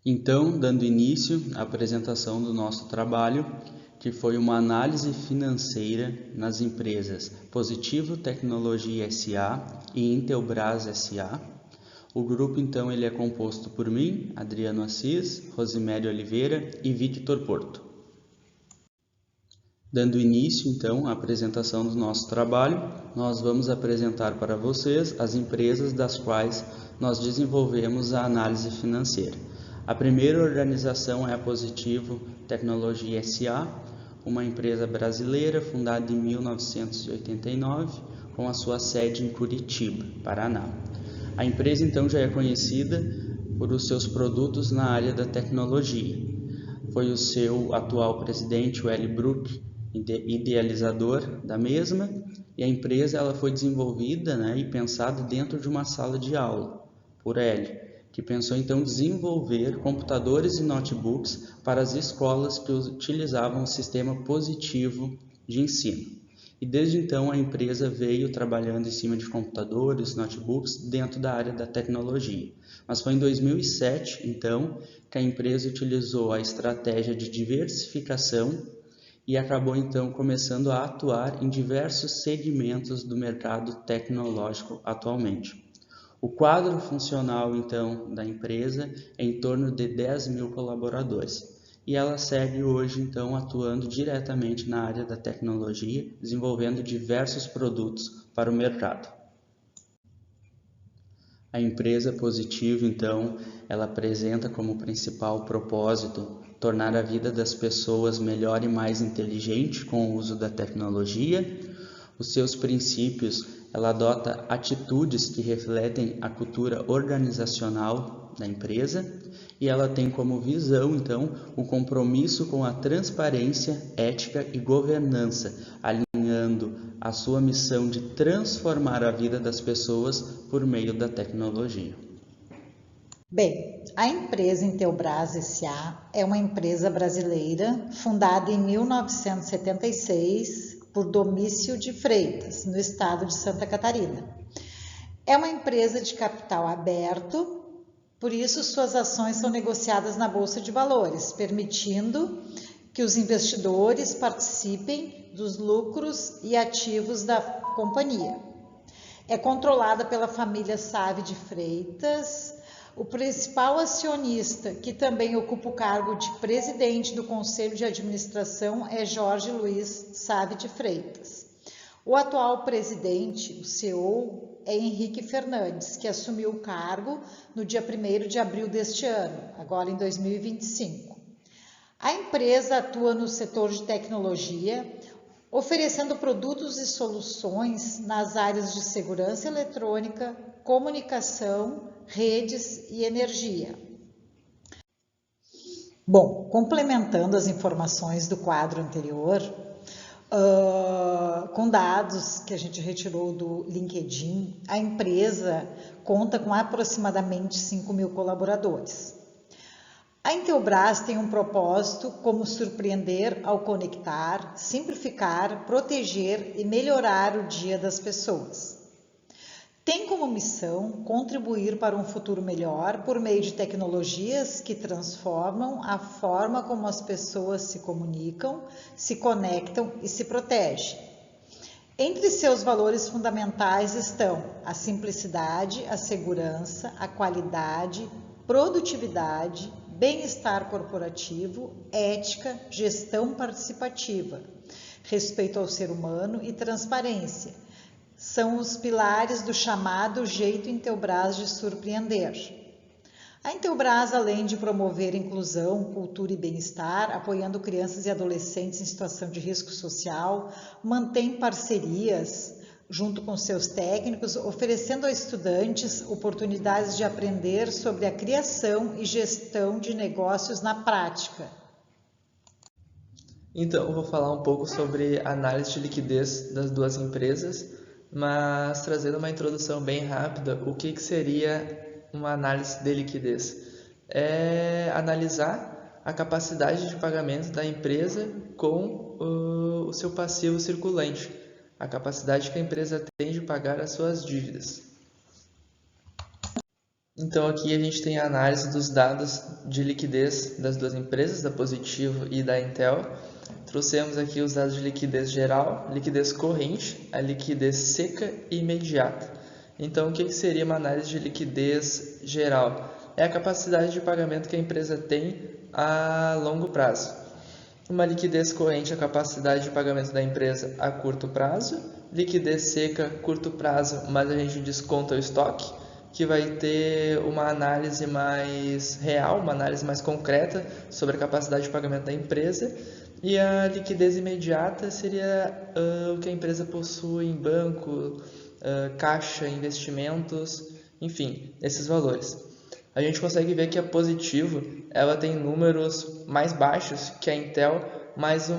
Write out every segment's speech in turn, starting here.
Então, dando início à apresentação do nosso trabalho, que foi uma análise financeira nas empresas Positivo Tecnologia S.A. e Intelbras S.A. O grupo, então, ele é composto por mim, Adriano Assis, Rosimério Oliveira e Victor Porto. Dando início, então, à apresentação do nosso trabalho, nós vamos apresentar para vocês as empresas das quais nós desenvolvemos a análise financeira. A primeira organização é a Positivo Tecnologia S.A., uma empresa brasileira fundada em 1989, com a sua sede em Curitiba, Paraná. A empresa, então, já é conhecida por os seus produtos na área da tecnologia. Foi o seu atual presidente, o L. Brook, idealizador da mesma, e a empresa ela foi desenvolvida, e pensada dentro de uma sala de aula, por L, que pensou então desenvolver computadores e notebooks para as escolas que utilizavam o sistema positivo de ensino. E desde então a empresa veio trabalhando em cima de computadores, notebooks dentro da área da tecnologia. Mas foi em 2007, então, que a empresa utilizou a estratégia de diversificação e acabou então começando a atuar em diversos segmentos do mercado tecnológico atualmente. O quadro funcional, então, da empresa é em torno de 10 mil colaboradores e ela segue hoje, então, atuando diretamente na área da tecnologia, desenvolvendo diversos produtos para o mercado. A empresa Positivo, então, ela apresenta como principal propósito tornar a vida das pessoas melhor e mais inteligente com o uso da tecnologia. Os seus princípios, ela adota atitudes que refletem a cultura organizacional da empresa e ela tem como visão, então, o compromisso com a transparência, ética e governança, alinhando a sua missão de transformar a vida das pessoas por meio da tecnologia. Bem, a empresa Intelbras S.A. é uma empresa brasileira fundada em 1976 por Domício de Freitas, no estado de Santa Catarina. É uma empresa de capital aberto, por isso suas ações são negociadas na Bolsa de Valores, permitindo que os investidores participem dos lucros e ativos da companhia. É controlada pela família Save de Freitas. O principal acionista, que também ocupa o cargo de presidente do Conselho de Administração, é Jorge Luiz Save de Freitas. O atual presidente, o CEO, é Henrique Fernandes, que assumiu o cargo no dia 1º de abril deste ano, agora em 2025. A empresa atua no setor de tecnologia, oferecendo produtos e soluções nas áreas de segurança eletrônica, comunicação, redes e energia. Bom, complementando as informações do quadro anterior, com dados que a gente retirou do LinkedIn, a empresa conta com aproximadamente 5 mil colaboradores. A Intelbras tem um propósito como surpreender ao conectar, simplificar, proteger e melhorar o dia das pessoas. Tem como missão contribuir para um futuro melhor por meio de tecnologias que transformam a forma como as pessoas se comunicam, se conectam e se protegem. Entre seus valores fundamentais estão a simplicidade, a segurança, a qualidade, produtividade, bem-estar corporativo, ética, gestão participativa, respeito ao ser humano e transparência. São os pilares do chamado jeito Intelbras de surpreender. A Intelbras, além de promover inclusão, cultura e bem-estar, apoiando crianças e adolescentes em situação de risco social, mantém parcerias junto com seus técnicos, oferecendo a estudantes oportunidades de aprender sobre a criação e gestão de negócios na prática. Então, eu vou falar um pouco sobre a análise de liquidez das duas empresas, mas trazendo uma introdução bem rápida, o que seria uma análise de liquidez? É analisar a capacidade de pagamento da empresa com o seu passivo circulante, a capacidade que a empresa tem de pagar as suas dívidas. Então aqui a gente tem a análise dos dados de liquidez das duas empresas, da Positivo e da Intel. Trouxemos aqui os dados de liquidez geral, liquidez corrente, a liquidez seca e imediata. Então o que seria uma análise de liquidez geral? É a capacidade de pagamento que a empresa tem a longo prazo. Uma liquidez corrente é a capacidade de pagamento da empresa a curto prazo. Liquidez seca, curto prazo, mas a gente desconta o estoque, que vai ter uma análise mais real, uma análise mais concreta sobre a capacidade de pagamento da empresa. E a liquidez imediata seria o que a empresa possui em banco, caixa, investimentos, enfim, esses valores. A gente consegue ver que a Positivo ela tem números mais baixos que a Intel, mas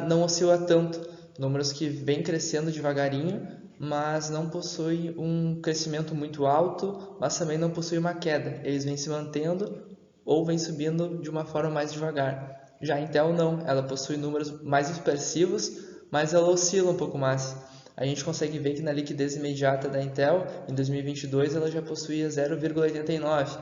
não oscila tanto. Números que vêm crescendo devagarinho, mas não possui um crescimento muito alto, mas também não possui uma queda. Eles vêm se mantendo ou vêm subindo de uma forma mais devagar. Já a Intel não, ela possui números mais expressivos, mas ela oscila um pouco mais. A gente consegue ver que na liquidez imediata da Intel, em 2022 ela já possuía 0,89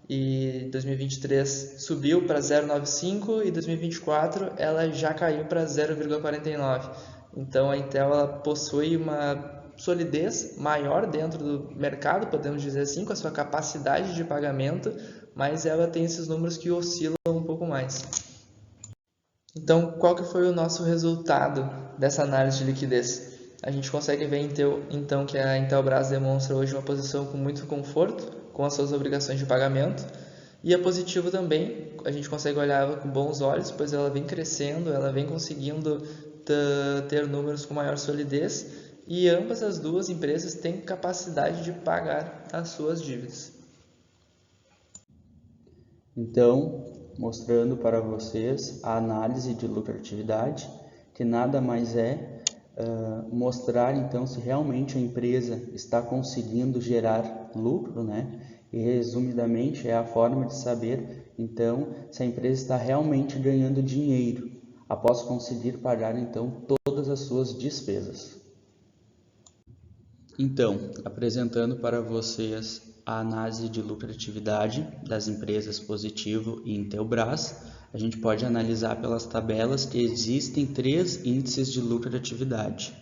e em 2023 subiu para 0,95 e em 2024 ela já caiu para 0,49. Então a Intel ela possui uma solidez maior dentro do mercado, podemos dizer assim, com a sua capacidade de pagamento, mas ela tem esses números que oscilam um pouco mais. Então, qual que foi o nosso resultado dessa análise de liquidez? A gente consegue ver então que a Intelbras demonstra hoje uma posição com muito conforto com as suas obrigações de pagamento, e a Positivo também, a gente consegue olhar ela com bons olhos, pois ela vem crescendo, ela vem conseguindo ter números com maior solidez, e ambas as duas empresas têm capacidade de pagar as suas dívidas. Então, mostrando para vocês a análise de lucratividade, que nada mais é mostrar então se realmente a empresa está conseguindo gerar lucro, né? E resumidamente é a forma de saber então se a empresa está realmente ganhando dinheiro após conseguir pagar então todas as suas despesas. Então, apresentando para vocês a análise de lucratividade das empresas Positivo e Intelbras, a gente pode analisar pelas tabelas que existem 3 índices de lucratividade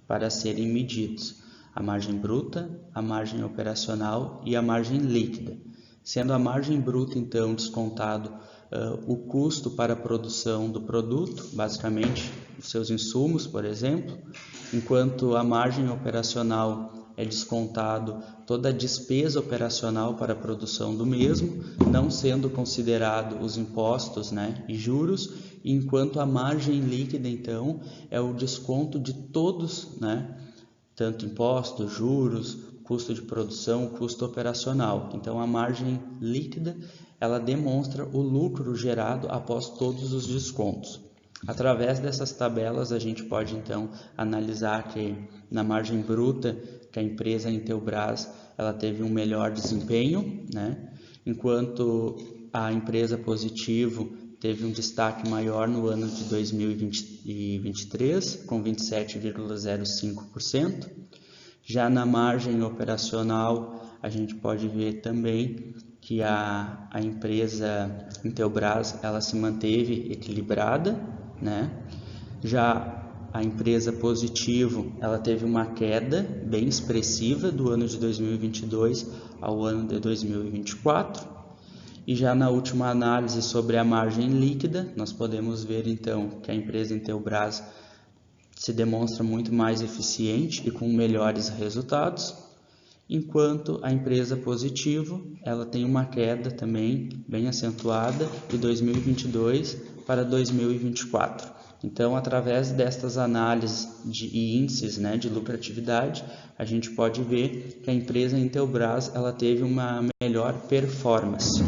para serem medidos: a margem bruta, a margem operacional e a margem líquida. Sendo a margem bruta, então, descontado o custo para a produção do produto, basicamente os seus insumos, por exemplo, enquanto a margem operacional é descontado toda a despesa operacional para a produção do mesmo, não sendo considerado os impostos, né, e juros, enquanto a margem líquida, então, é o desconto de todos, né, tanto impostos, juros, custo de produção, custo operacional. Então, a margem líquida, ela demonstra o lucro gerado após todos os descontos. Através dessas tabelas, a gente pode, então, analisar que na margem bruta, que a empresa Intelbras ela teve um melhor desempenho, né? Enquanto a empresa Positivo teve um destaque maior no ano de 2023, com 27,05%. Já na margem operacional, a gente pode ver também que a empresa Intelbras ela se manteve equilibrada, né? Já a empresa Positivo ela teve uma queda bem expressiva do ano de 2022 ao ano de 2024. E já na última análise sobre a margem líquida, nós podemos ver então que a empresa Intelbras se demonstra muito mais eficiente e com melhores resultados, enquanto a empresa Positivo ela tem uma queda também bem acentuada de 2022 para 2024. Então, através destas análises e índices, né, de lucratividade, a gente pode ver que a empresa Intelbras ela teve uma melhor performance.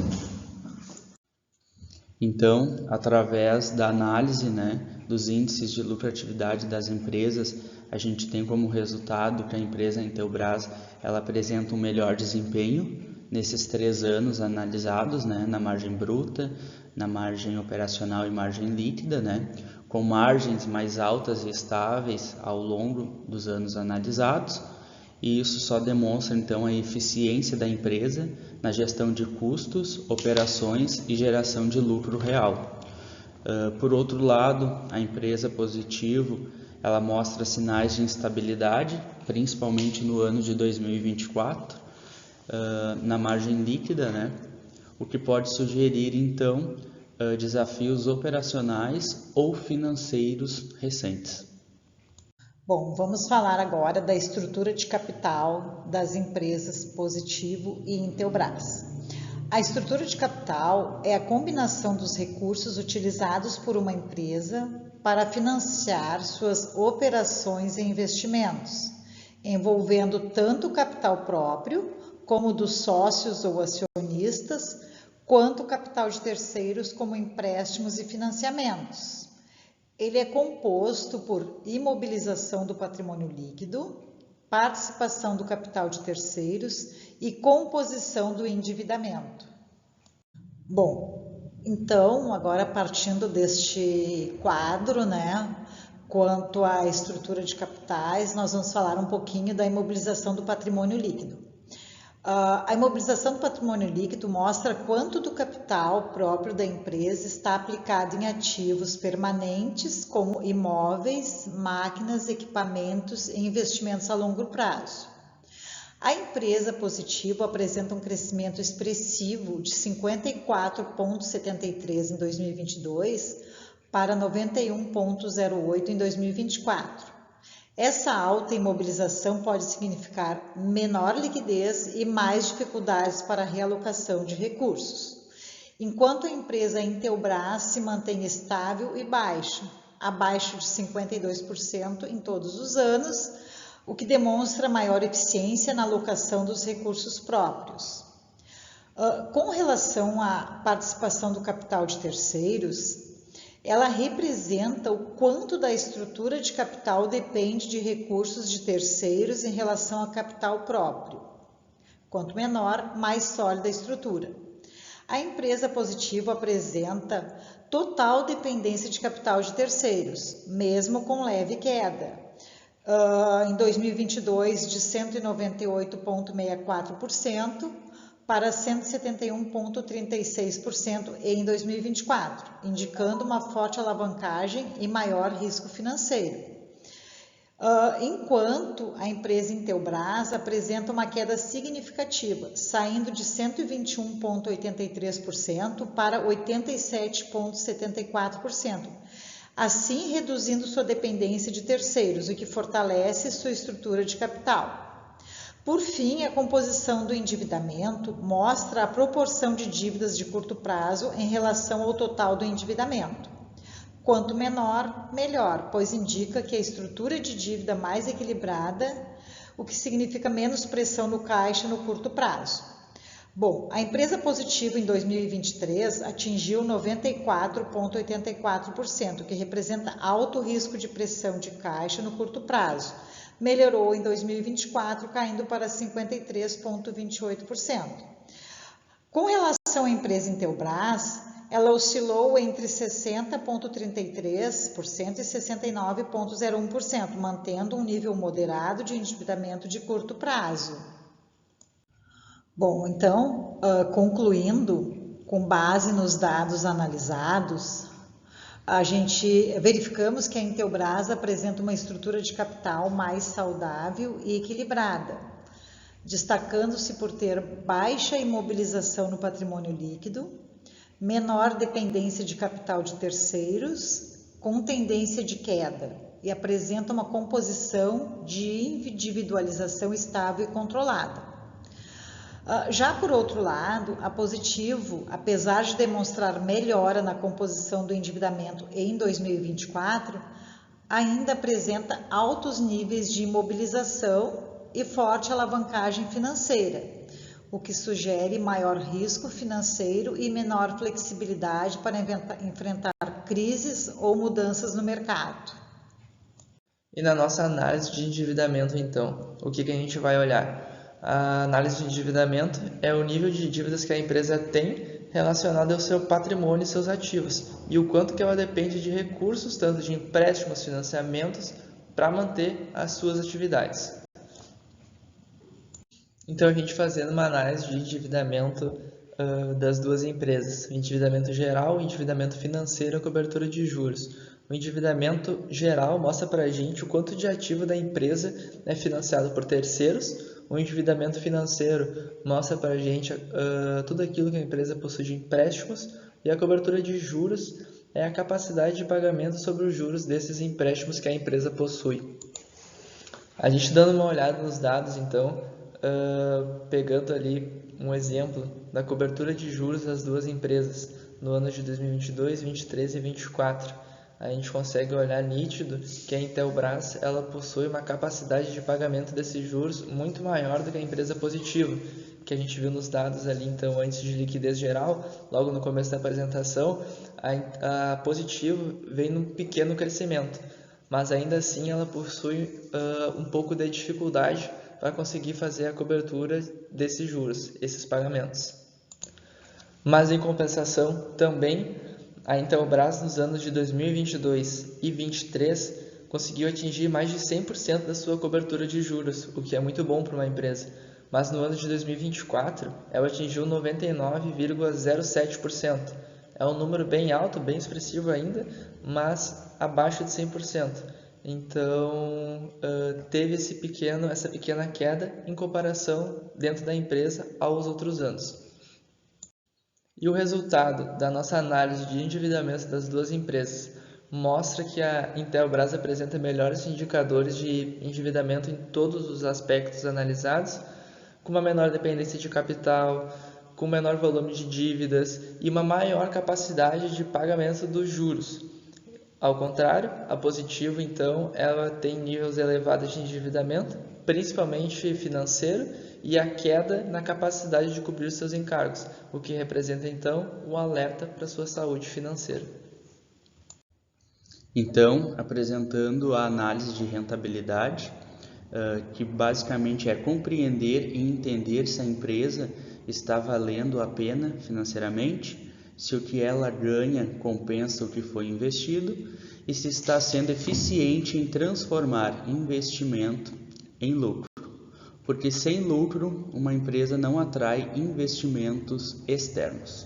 Então, através da análise, né, dos índices de lucratividade das empresas, a gente tem como resultado que a empresa Intelbras ela apresenta um melhor desempenho nesses 3 anos analisados, né, na margem bruta, na margem operacional e margem líquida, né, com margens mais altas e estáveis ao longo dos anos analisados, e isso só demonstra então a eficiência da empresa na gestão de custos, operações e geração de lucro real. Por outro lado, a empresa positivo, ela mostra sinais de instabilidade, principalmente no ano de 2024, na margem líquida, né? O que pode sugerir então desafios operacionais ou financeiros recentes. Bom, vamos falar agora da estrutura de capital das empresas Positivo e Intelbras. A estrutura de capital é a combinação dos recursos utilizados por uma empresa para financiar suas operações e investimentos, envolvendo tanto o capital próprio, como dos sócios ou acionistas, quanto o capital de terceiros, como empréstimos e financiamentos. Ele é composto por imobilização do patrimônio líquido, participação do capital de terceiros e composição do endividamento. Bom, então, agora partindo deste quadro, né, quanto à estrutura de capitais, nós vamos falar um pouquinho da imobilização do patrimônio líquido. A imobilização do patrimônio líquido mostra quanto do capital próprio da empresa está aplicado em ativos permanentes, como imóveis, máquinas, equipamentos e investimentos a longo prazo. A empresa Positivo apresenta um crescimento expressivo de 54,73 em 2022 para 91,08 em 2024. Essa alta imobilização pode significar menor liquidez e mais dificuldades para a realocação de recursos, enquanto a empresa Intelbras se mantém estável e baixa, abaixo de 52% em todos os anos, o que demonstra maior eficiência na alocação dos recursos próprios. Com relação à participação do capital de terceiros, ela representa o quanto da estrutura de capital depende de recursos de terceiros em relação ao capital próprio. Quanto menor, mais sólida a estrutura. A empresa Positivo apresenta total dependência de capital de terceiros, mesmo com leve queda. Em 2022, de 198,64%, para 171,36% em 2024, indicando uma forte alavancagem e maior risco financeiro. Enquanto a empresa Intelbras apresenta uma queda significativa, saindo de 121,83% para 87,74%, assim reduzindo sua dependência de terceiros, o que fortalece sua estrutura de capital. Por fim, a composição do endividamento mostra a proporção de dívidas de curto prazo em relação ao total do endividamento. Quanto menor, melhor, pois indica que a estrutura de dívida mais equilibrada, o que significa menos pressão no caixa no curto prazo. Bom, a empresa Positivo em 2023 atingiu 94,84%, que representa alto risco de pressão de caixa no curto prazo. Melhorou em 2024, caindo para 53,28%. Com relação à empresa Intelbras, ela oscilou entre 60,33% e 69,01%, mantendo um nível moderado de endividamento de curto prazo. Bom, então, concluindo, com base nos dados analisados, a gente verificamos que a Intelbras apresenta uma estrutura de capital mais saudável e equilibrada, destacando-se por ter baixa imobilização no patrimônio líquido, menor dependência de capital de terceiros, com tendência de queda, e apresenta uma composição de individualização estável e controlada. Já por outro lado, a Positivo, apesar de demonstrar melhora na composição do endividamento em 2024, ainda apresenta altos níveis de imobilização e forte alavancagem financeira, o que sugere maior risco financeiro e menor flexibilidade para enfrentar crises ou mudanças no mercado. E na nossa análise de endividamento, então, o que a gente vai olhar? A análise de endividamento é o nível de dívidas que a empresa tem relacionado ao seu patrimônio e seus ativos e o quanto que ela depende de recursos, tanto de empréstimos, financiamentos, para manter as suas atividades. Então, a gente fazendo uma análise de endividamento das duas empresas, o endividamento geral, o endividamento financeiro e a cobertura de juros. O endividamento geral mostra para a gente o quanto de ativo da empresa é financiado por terceiros. O endividamento financeiro mostra para a gente tudo aquilo que a empresa possui de empréstimos. E a cobertura de juros é a capacidade de pagamento sobre os juros desses empréstimos que a empresa possui. A gente dando uma olhada nos dados, então, pegando ali um exemplo da cobertura de juros das duas empresas no ano de 2022, 2023 e 2024, a gente consegue olhar nítido que a Intelbras ela possui uma capacidade de pagamento desses juros muito maior do que a empresa Positivo, que a gente viu nos dados ali, então, antes de liquidez geral, logo no começo da apresentação, a Positivo vem num pequeno crescimento, mas ainda assim ela possui um pouco de dificuldade para conseguir fazer a cobertura desses juros, esses pagamentos. Mas em compensação, também a Intelbras nos anos de 2022 e 2023 conseguiu atingir mais de 100% da sua cobertura de juros, o que é muito bom para uma empresa. Mas no ano de 2024, ela atingiu 99,07%. É um número bem alto, bem expressivo ainda, mas abaixo de 100%. Então, teve essa pequena queda em comparação dentro da empresa aos outros anos. E o resultado da nossa análise de endividamento das duas empresas mostra que a Intelbras apresenta melhores indicadores de endividamento em todos os aspectos analisados, com uma menor dependência de capital, com menor volume de dívidas e uma maior capacidade de pagamento dos juros. Ao contrário, a Positivo, então, ela tem níveis elevados de endividamento, principalmente financeiro, e a queda na capacidade de cobrir seus encargos, o que representa, então, um alerta para a sua saúde financeira. Então, apresentando a análise de rentabilidade, que basicamente é compreender e entender se a empresa está valendo a pena financeiramente, se o que ela ganha compensa o que foi investido e se está sendo eficiente em transformar investimento em lucro. Porque sem lucro, uma empresa não atrai investimentos externos.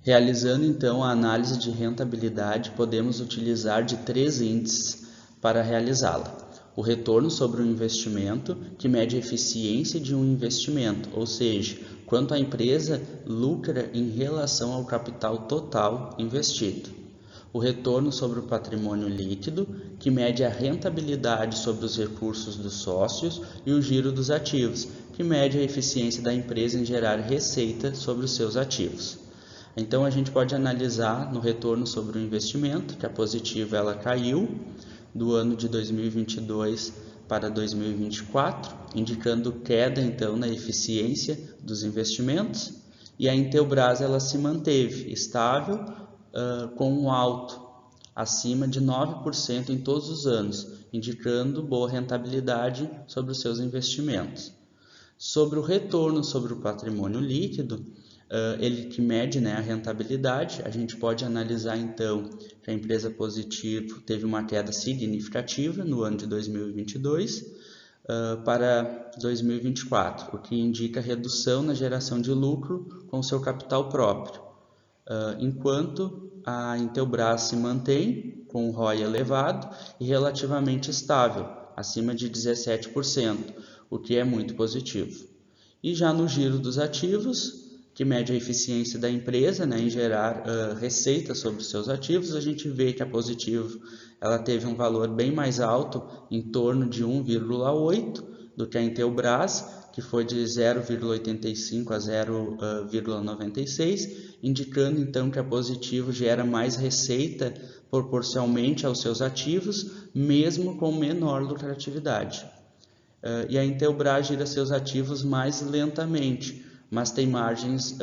Realizando então a análise de rentabilidade, podemos utilizar de 3 índices para realizá-la. O retorno sobre o investimento, que mede a eficiência de um investimento, ou seja, quanto a empresa lucra em relação ao capital total investido. O retorno sobre o patrimônio líquido, que mede a rentabilidade sobre os recursos dos sócios, e o giro dos ativos, que mede a eficiência da empresa em gerar receita sobre os seus ativos. Então a gente pode analisar no retorno sobre o investimento, que a Positivo ela caiu do ano de 2022 para 2024, indicando queda então na eficiência dos investimentos, e a Intelbras ela se manteve estável com um alto acima de 9% em todos os anos, indicando boa rentabilidade sobre os seus investimentos. Sobre o retorno sobre o patrimônio líquido, ele que mede, a rentabilidade, a gente pode analisar então que a empresa Positivo teve uma queda significativa no ano de 2022 para 2024, o que indica redução na geração de lucro com seu capital próprio, enquanto a Intelbras se mantém com um ROI elevado e relativamente estável, acima de 17%, o que é muito positivo. E já no giro dos ativos, que mede a eficiência da empresa em gerar receita sobre os seus ativos, a gente vê que a Positivo ela teve um valor bem mais alto, em torno de 1,8, do que a Intelbras, que foi de 0,85 a 0,96, indicando então que a Positivo gera mais receita proporcionalmente aos seus ativos, mesmo com menor lucratividade. E a Intelbras gira seus ativos mais lentamente, mas tem margens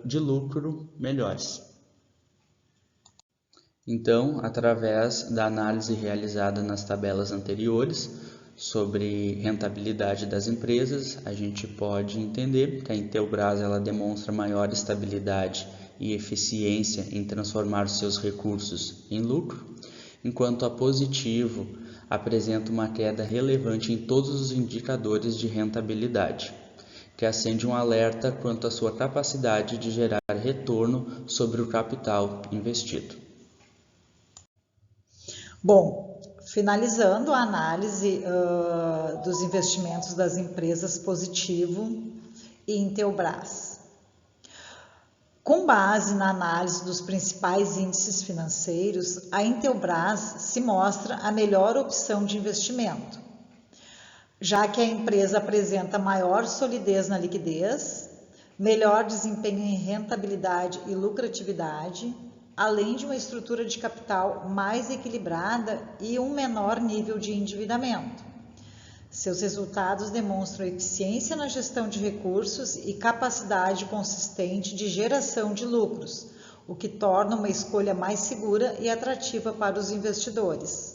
de lucro melhores. Então, através da análise realizada nas tabelas anteriores sobre rentabilidade das empresas, a gente pode entender que a Intelbras ela demonstra maior estabilidade e eficiência em transformar seus recursos em lucro, enquanto a Positivo apresenta uma queda relevante em todos os indicadores de rentabilidade, que acende um alerta quanto à sua capacidade de gerar retorno sobre o capital investido. Bom, finalizando a análise dos investimentos das empresas Positivo e Intelbras. Com base na análise dos principais índices financeiros, a Intelbras se mostra a melhor opção de investimento, já que a empresa apresenta maior solidez na liquidez, melhor desempenho em rentabilidade e lucratividade, além de uma estrutura de capital mais equilibrada e um menor nível de endividamento. Seus resultados demonstram eficiência na gestão de recursos e capacidade consistente de geração de lucros, o que torna uma escolha mais segura e atrativa para os investidores.